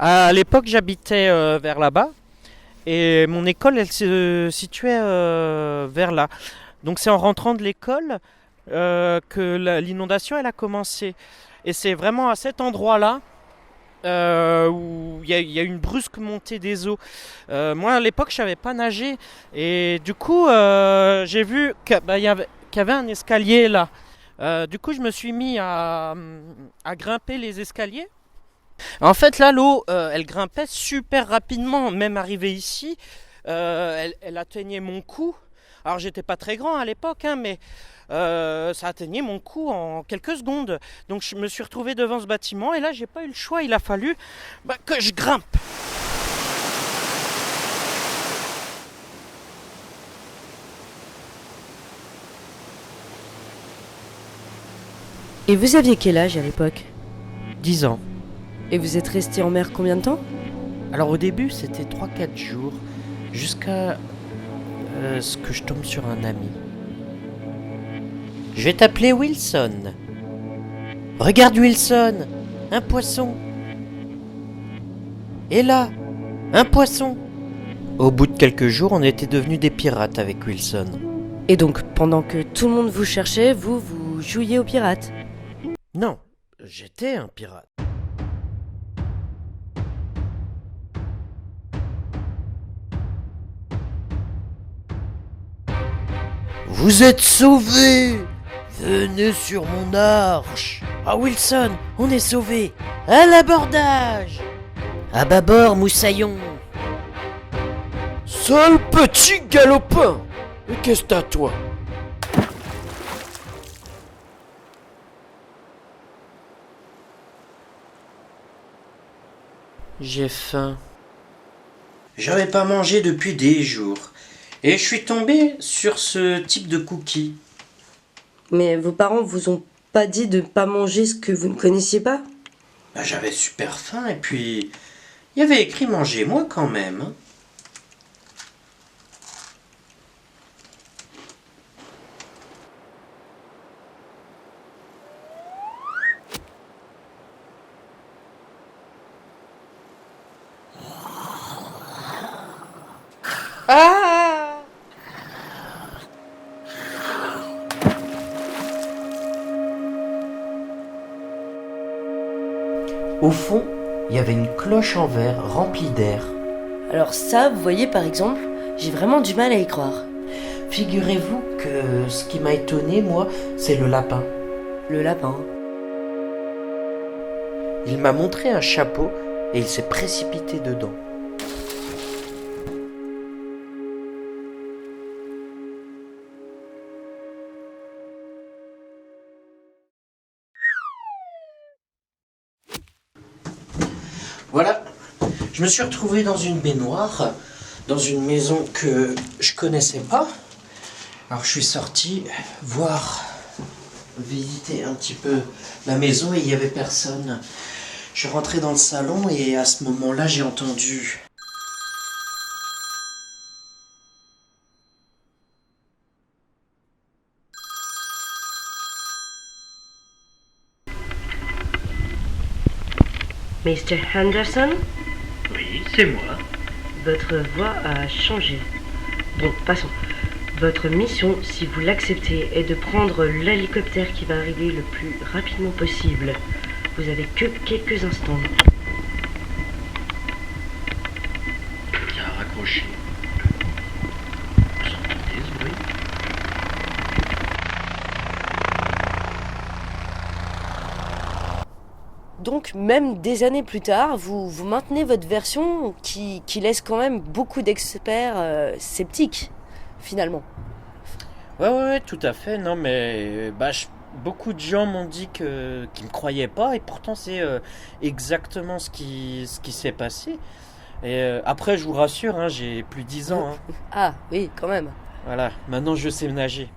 À l'époque, j'habitais vers là-bas et mon école, elle se situait vers là. Donc c'est en rentrant de l'école que l'inondation, elle a commencé. Et c'est vraiment à cet endroit-là où il y a une brusque montée des eaux. Moi, à l'époque, je savais pas nager et du coup, j'ai vu qu'il y avait un escalier là. Du coup, je me suis mis à grimper les escaliers. En fait, là, l'eau, elle grimpait super rapidement. Même arrivée ici, elle atteignait mon cou. Alors, j'étais pas très grand à l'époque, hein, mais ça atteignait mon cou en quelques secondes. Donc, je me suis retrouvé devant ce bâtiment et là, j'ai pas eu le choix. Il a fallu que je grimpe. Et vous aviez quel âge à l'époque? 10 ans. Et vous êtes resté en mer combien de temps? Alors, au début, c'était 3 4 jours jusqu'à ce que je tombe sur un ami. Je vais t'appeler Wilson. Regarde Wilson, un poisson. Et là, un poisson. Au bout de quelques jours, on était devenus des pirates avec Wilson. Et donc, pendant que tout le monde vous cherchait, vous jouiez aux pirates? Non, j'étais un pirate. Vous êtes sauvés! Venez sur mon arche! Ah Wilson, on est sauvés! À l'abordage! À bâbord, moussaillon! Sale petit galopin! Et qu'est-ce que t'as, toi? J'ai faim. J'avais pas mangé depuis des jours. Et je suis tombé sur ce type de cookie. Mais vos parents vous ont pas dit de pas manger ce que vous ne connaissiez pas? J'avais super faim et puis il y avait écrit mangez-moi quand même, hein. Ah! Au fond, il y avait une cloche en verre remplie d'air. Alors ça, vous voyez par exemple, j'ai vraiment du mal à y croire. Figurez-vous que ce qui m'a étonné, moi, c'est le lapin. Le lapin. Il m'a montré un chapeau et il s'est précipité dedans. Voilà, je me suis retrouvé dans une baignoire, dans une maison que je connaissais pas. Alors je suis sorti voir, visiter un petit peu la maison et il n'y avait personne. Je suis rentré dans le salon et à ce moment-là j'ai entendu... Mr. Henderson, Oui, c'est moi. votre voix a changé. Bon, passons. Votre mission, si vous l'acceptez, est de prendre l'hélicoptère qui va arriver le plus rapidement possible. Vous avez que quelques instants. Bien raccroché. Vous entendez ce bruit? Donc, même des années plus tard, vous maintenez votre version qui laisse quand même beaucoup d'experts sceptiques, finalement. Ouais, tout à fait. Non, mais beaucoup de gens m'ont dit qu'ils me croyaient pas, et pourtant c'est exactement ce qui s'est passé. Et après, je vous rassure, hein, j'ai plus de 10 ans, hein. Ah, oui, quand même. Voilà, maintenant je sais nager.